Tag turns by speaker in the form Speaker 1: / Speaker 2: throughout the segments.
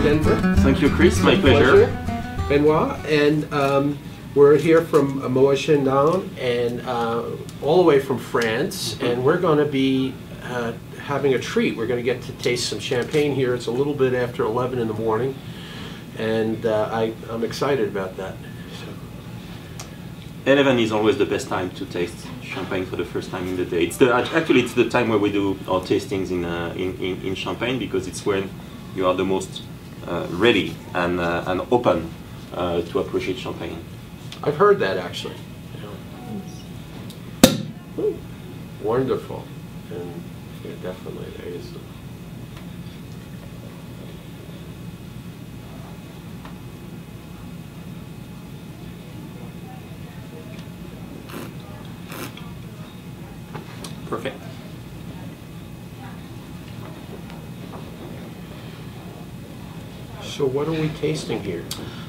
Speaker 1: Denver.
Speaker 2: Thank you, Chris. My pleasure.
Speaker 1: Benoit, and we're here from Moët Chandon, and all the way from France, and we're going to be having a treat. We're going to get to taste some champagne here. It's a little bit after 11 in the morning, and I'm excited about that.
Speaker 2: 11 is always the best time to taste champagne for the first time in the day. Actually, it's the time where we do our tastings in Champagne, because it's when you are the most ready and open to appreciate champagne.
Speaker 1: I've heard that, actually. Ooh, wonderful. And yeah, definitely there is some.
Speaker 2: Perfect.
Speaker 1: So what are we tasting here?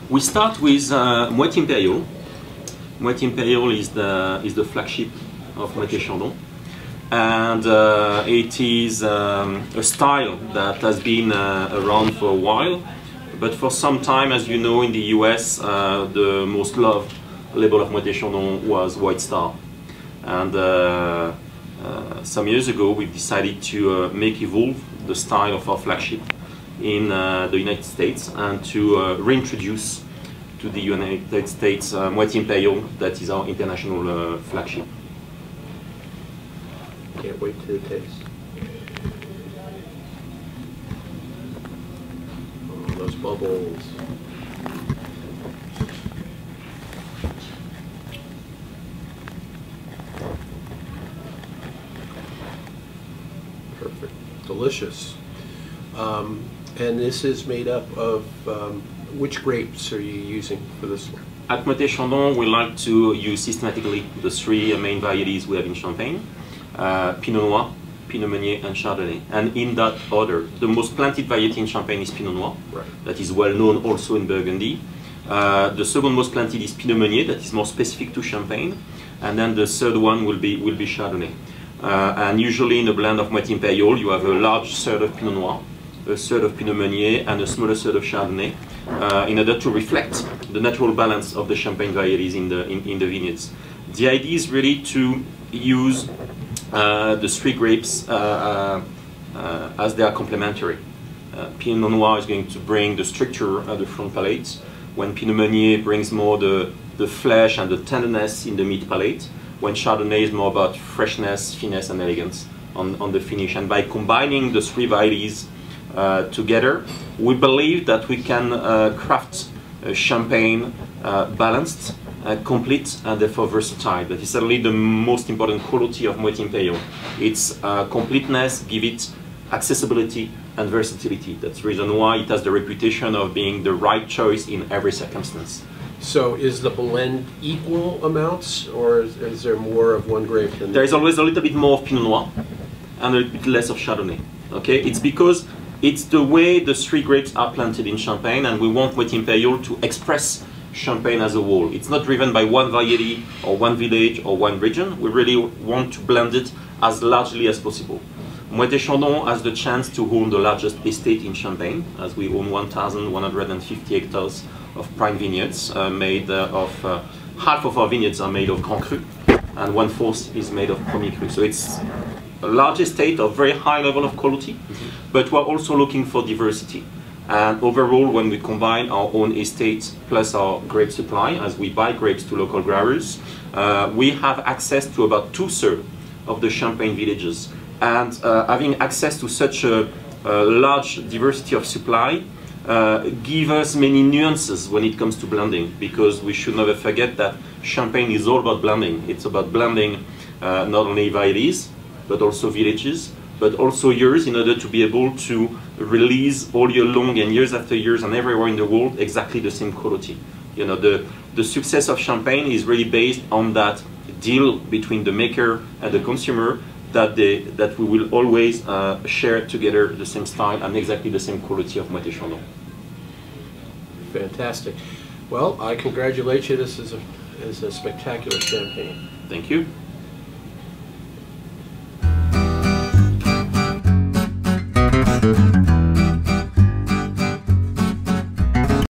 Speaker 2: We start with Moët Imperial. Moët Imperial is the flagship of Moët Chandon, and it is a style that has been around for a while, but for some time, as you know, in the US, the most loved label of Moët Chandon was White Star, and some years ago we decided to make evolve the style of our flagship in the United States, and to reintroduce to the United States Moët Imperial, that is our international flagship.
Speaker 1: Can't wait to taste. Oh, those bubbles. Perfect. Delicious. And this is made up of, which grapes are you using for this one?
Speaker 2: At Moët Chandon, we like to use systematically the three main varieties we have in Champagne: Pinot Noir, Pinot Meunier, and Chardonnay. And in that order, the most planted variety in Champagne is Pinot Noir,
Speaker 1: right,
Speaker 2: that is well known also in Burgundy. The second most planted is Pinot Meunier, that is more specific to Champagne. And then the third one will be Chardonnay. And usually in a blend of Moët Imperial, you have a large third of Pinot Noir, a third of Pinot Meunier, and a smaller third of Chardonnay, in order to reflect the natural balance of the Champagne varieties in the vineyards. The idea is really to use the three grapes as they are complementary. Pinot Noir is going to bring the structure of the front palate, when Pinot Meunier brings more the flesh and the tenderness in the mid palate, when Chardonnay is more about freshness, finesse, and elegance on the finish. And by combining the three varieties together, we believe that we can craft a champagne balanced, complete, and therefore versatile. That is certainly the most important quality of Moët Imperial. Its completeness, give it accessibility and versatility. That's the reason why it has the reputation of being the right choice in every circumstance.
Speaker 1: So is the blend equal amounts, or is there more of one grape than
Speaker 2: there is always a little bit more of Pinot Noir and a little bit less of Chardonnay. Okay, it's because it's the way the three grapes are planted in Champagne, and we want Moët Imperial to express Champagne as a whole. It's not driven by one variety or one village or one region. We really want to blend it as largely as possible. Moët Chandon has the chance to own the largest estate in Champagne, as we own 1,150 hectares of prime vineyards, made of half of our vineyards are made of Grand Cru, and 1/4 is made of Premier Cru. So it's a large estate of very high level of quality, but we're also looking for diversity. And overall, when we combine our own estate plus our grape supply, as we buy grapes to local growers, we have access to about 2/3 of the Champagne villages. And having access to such a large diversity of supply give us many nuances when it comes to blending, because we should never forget that Champagne is all about blending. It's about blending not only varieties, but also villages, but also years, in order to be able to release all year long and years after years and everywhere in the world exactly the same quality. You know, the success of Champagne is really based on that deal between the maker and the consumer, that we will always share together the same style and exactly the same quality of Moët Chandon.
Speaker 1: Fantastic. Well, I congratulate you. This is a spectacular champagne.
Speaker 2: Thank you.